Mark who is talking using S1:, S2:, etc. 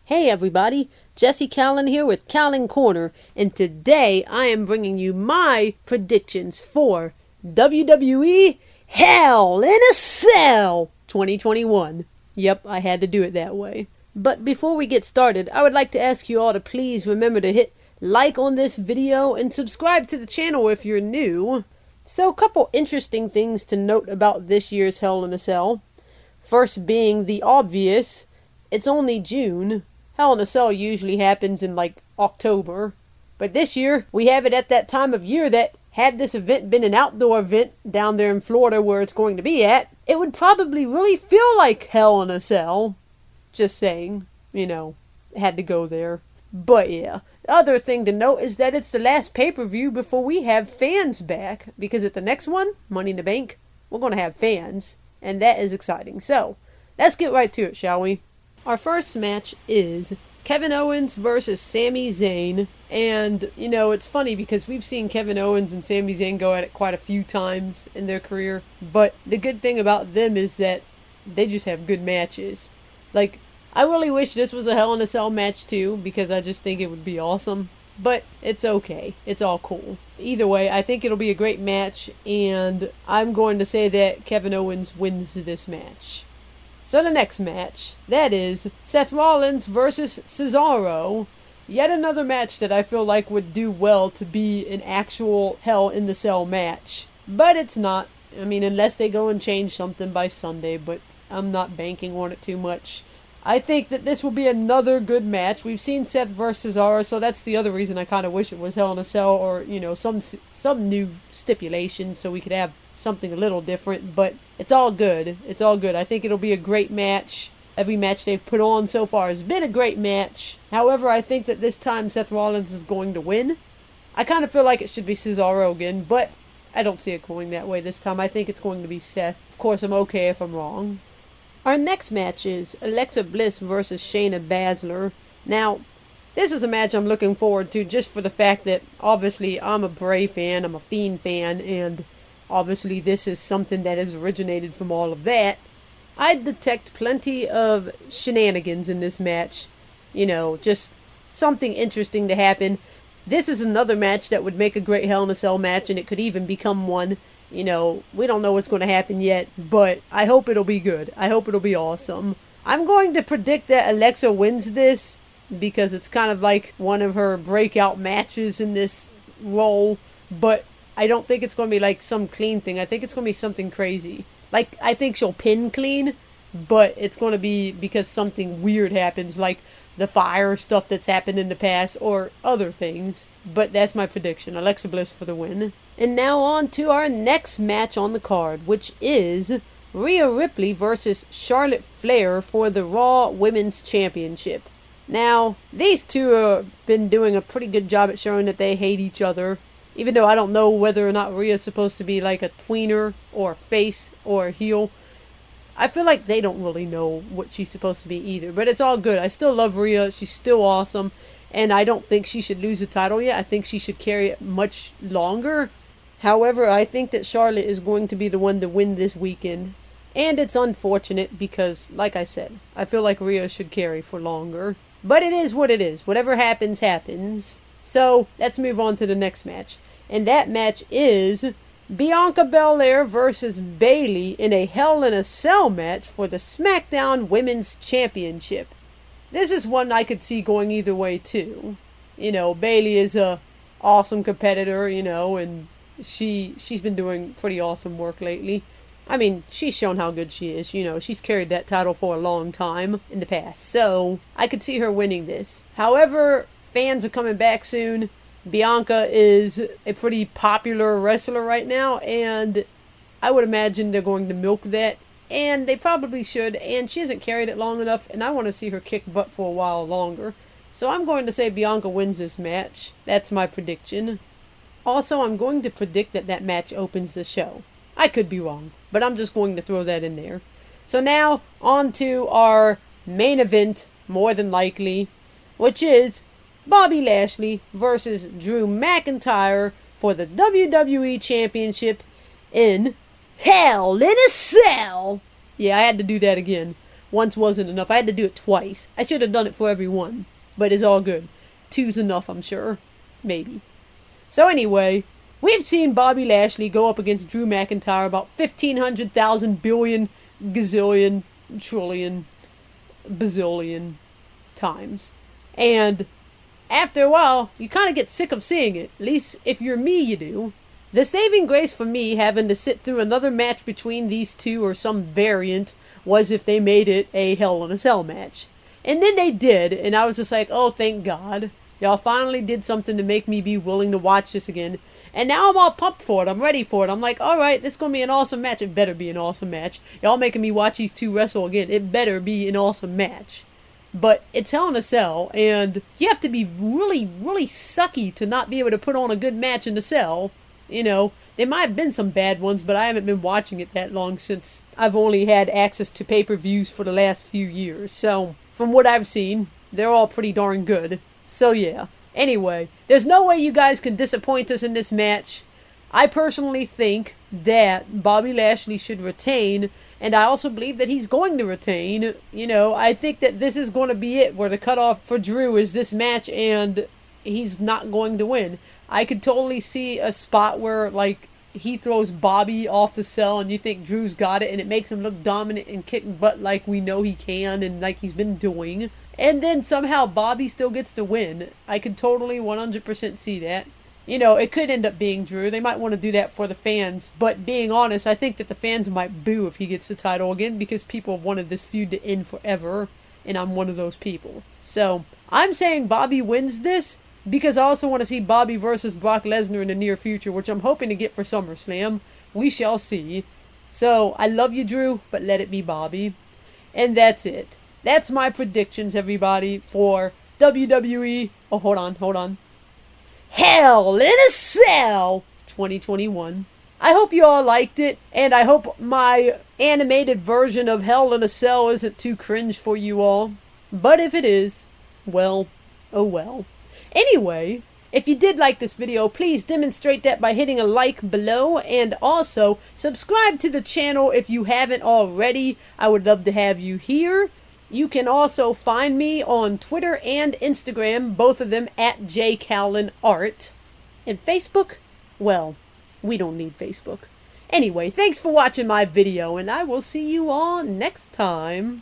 S1: Hey everybody, Jesse Callan here with Callan Corner, and today I am bringing you my predictions for WWE Hell in a Cell 2021. Yep, I had to do it that way. But before we get started, I would like to ask you all to please remember to hit like on this video and subscribe to the channel if you're new. So a couple interesting things to note about this year's Hell in a Cell. First being the obvious, it's only June. Hell in a Cell usually happens in like October. But this year, we have it at that time of year that had this event been an outdoor event down there in Florida where it's going to be at, it would probably really feel like Hell in a Cell. Just saying, had to go there. But yeah, the other thing to note is that it's the last pay-per-view before we have fans back. Because at the next one, Money in the Bank, we're going to have fans. And that is exciting. So, let's get right to it, shall we? Our first match is Kevin Owens versus Sami Zayn. And, it's funny because we've seen Kevin Owens and Sami Zayn go at it quite a few times in their career. But the good thing about them is that they just have good matches. Like, I really wish this was a Hell in a Cell match too, because I just think it would be awesome. But it's okay. It's all cool. Either way, I think it'll be a great match, and I'm going to say that Kevin Owens wins this match. So the next match, that is Seth Rollins versus Cesaro. Yet another match that I feel like would do well to be an actual Hell in the Cell match. But it's not. I mean, unless they go and change something by Sunday, but I'm not banking on it too much. I think that this will be another good match. We've seen Seth versus Cesaro, so that's the other reason I kind of wish it was Hell in a Cell or, some new stipulation so we could have something a little different, but it's all good. It's all good. I think it'll be a great match. Every match they've put on so far has been a great match. However, I think that this time Seth Rollins is going to win. I kind of feel like it should be Cesaro again, but I don't see it going that way this time. I think it's going to be Seth. Of course, I'm okay if I'm wrong. Our next match is Alexa Bliss versus Shayna Baszler. Now, this is a match I'm looking forward to just for the fact that, obviously, I'm a Bray fan, I'm a Fiend fan, and obviously this is something that has originated from all of that. I detect plenty of shenanigans in this match. Just something interesting to happen. This is another match that would make a great Hell in a Cell match, and it could even become one. We don't know what's going to happen yet, but I hope it'll be good. I hope it'll be awesome. I'm going to predict that Alexa wins this because it's kind of like one of her breakout matches in this role, but I don't think it's going to be like some clean thing. I think it's going to be something crazy. Like, I think she'll pin clean, but it's going to be because something weird happens, like the fire stuff that's happened in the past or other things. But that's my prediction. Alexa Bliss for the win. And now on to our next match on the card, which is Rhea Ripley versus Charlotte Flair for the Raw Women's Championship. Now, these two have been doing a pretty good job at showing that they hate each other. Even though I don't know whether or not Rhea's supposed to be like a tweener or a face or a heel. I feel like they don't really know what she's supposed to be either. But it's all good. I still love Rhea. She's still awesome. And I don't think she should lose the title yet. I think she should carry it much longer. However, I think that Charlotte is going to be the one to win this weekend. And it's unfortunate because, like I said, I feel like Rhea should carry for longer. But it is what it is. Whatever happens, happens. So, let's move on to the next match. And that match is Bianca Belair versus Bayley in a Hell in a Cell match for the Smackdown Women's Championship. This is one I could see going either way too. Bayley is a awesome competitor, and she's been doing pretty awesome work lately. I mean, she's shown how good she is. She's carried that title for a long time in the past. So, I could see her winning this. However, fans are coming back soon. Bianca is a pretty popular wrestler right now, and I would imagine they're going to milk that. And they probably should, and she hasn't carried it long enough, and I want to see her kick butt for a while longer. So I'm going to say Bianca wins this match. That's my prediction. Also, I'm going to predict that match opens the show. I could be wrong, but I'm just going to throw that in there. So now, on to our main event, more than likely, which is Bobby Lashley versus Drew McIntyre for the WWE Championship in Hell in a Cell. Yeah, I had to do that again. Once wasn't enough. I had to do it twice. I should have done it for every one. But it's all good. 2's enough, I'm sure. Maybe. So anyway, we've seen Bobby Lashley go up against Drew McIntyre about 1,500,000 billion, gazillion, trillion, bazillion times. And after a while, you kind of get sick of seeing it. At least if you're me, you do. The saving grace for me having to sit through another match between these two or some variant was if they made it a Hell in a Cell match. And then they did, and I was just like, oh, thank God. Y'all finally did something to make me be willing to watch this again. And now I'm all pumped for it. I'm ready for it. I'm like, alright, this is going to be an awesome match. It better be an awesome match. Y'all making me watch these two wrestle again. It better be an awesome match. But it's Hell in a Cell, and you have to be really, really sucky to not be able to put on a good match in the cell. You know, there might have been some bad ones, but I haven't been watching it that long since I've only had access to pay-per-views for the last few years. So, from what I've seen, they're all pretty darn good. So yeah. Anyway, there's no way you guys can disappoint us in this match. I personally think that Bobby Lashley should retain, and I also believe that he's going to retain. You know, I think that this is going to be it, where the cutoff for Drew is this match, and he's not going to win. I could totally see a spot where, like, he throws Bobby off the cell and you think Drew's got it, and it makes him look dominant and kicking butt like we know he can and like he's been doing. And then somehow Bobby still gets to win. I could totally 100% see that. You know, it could end up being Drew. They might want to do that for the fans. But being honest, I think that the fans might boo if he gets the title again, because people have wanted this feud to end forever. And I'm one of those people. So, I'm saying Bobby wins this, because I also want to see Bobby versus Brock Lesnar in the near future, which I'm hoping to get for SummerSlam. We shall see. So, I love you, Drew, but let it be Bobby. And that's it. That's my predictions, everybody, for WWE. Oh, hold on. Hell in a Cell 2021. I hope you all liked it, and I hope my animated version of Hell in a Cell isn't too cringe for you all. But if it is, well, oh well. Anyway, if you did like this video, please demonstrate that by hitting a like below, and also subscribe to the channel if you haven't already. I would love to have you here. You can also find me on Twitter and Instagram, both of them at jcallenart. And Facebook? Well, we don't need Facebook. Anyway, thanks for watching my video, and I will see you all next time.